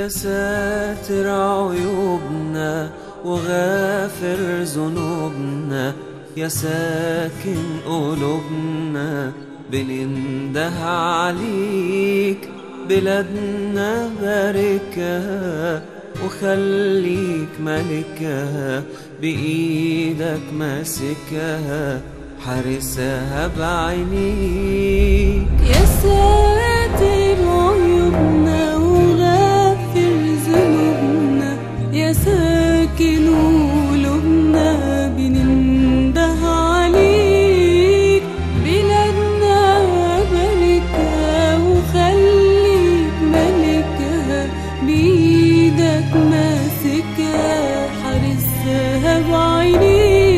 يا ساتر عيوبنا وغافر ذنوبنا، يا ساكن قلوبنا بننده عليك. بلادنا باركها وخليك ملكها، بإيدك ماسكها حارسها بعينيك. يا ساتر عيوبنا وغافر ذنوبنا، يا ساكن قلوبنا بننده عليك. بلادنا باركها وخليك ملكها، بإيدك ماسكها حارسها بعينيك.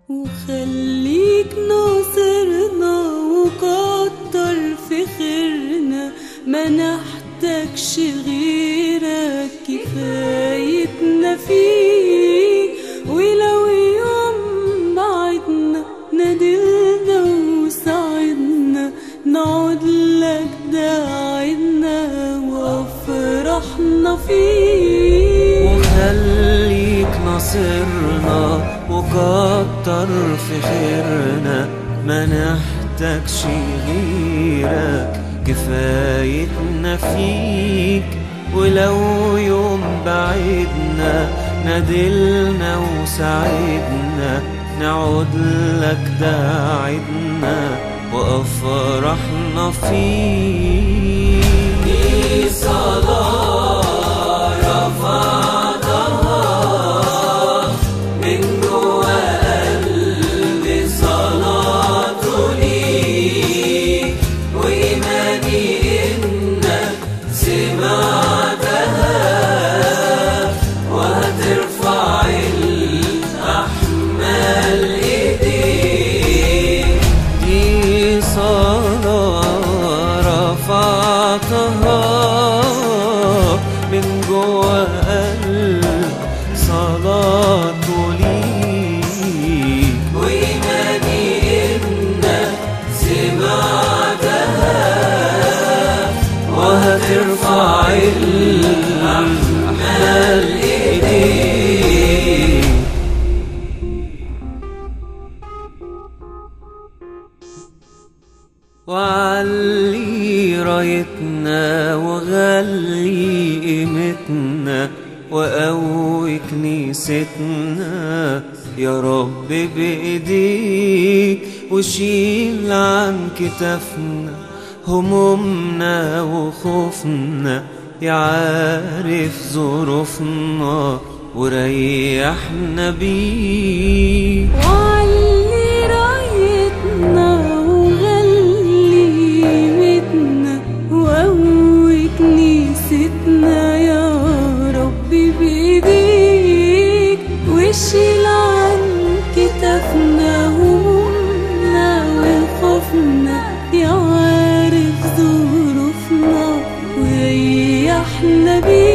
وخليك ناصرنا وكتر في خيرنا، ما نحتاجش غيرك كفايتنا فيك. ولو يوم بعدنا نادلنا وساعدنا، نعود لك داعدنا وافرحنا فيك. وخليك ناصرنا وكتر في خيرنا، ما نحتاجش غيرك كفايتنا فيك. ولو يوم بعدنا نادلنا وساعدنا، نعود لك داعدنا وافرحنا فيك. دي صلاة رفعتها من جوا قلبي، صلاة ليك وإيماني إنك سمعتها وهترفع الأحمال إيديك. دي صلاة رفعتها من جوا قلبي، صلاة ليك وإيماني إنك سمعتها وهترفع الأحمال إيديك. وعلي رايتنا وغلي قيمتنا، وقوي كنيستنا يا رب بإيديك. وشيل عن كتافنا همومنا وخوفنا، يعرف ظروفنا وريحنا بيك. وعلي رايتنا وغلي قيمتنا، وقوي كنيستنا يا رب بإيديك. وشيل عن كتافنا همومنا وخوفنا، يعرف ظروفنا وريحنا بيك.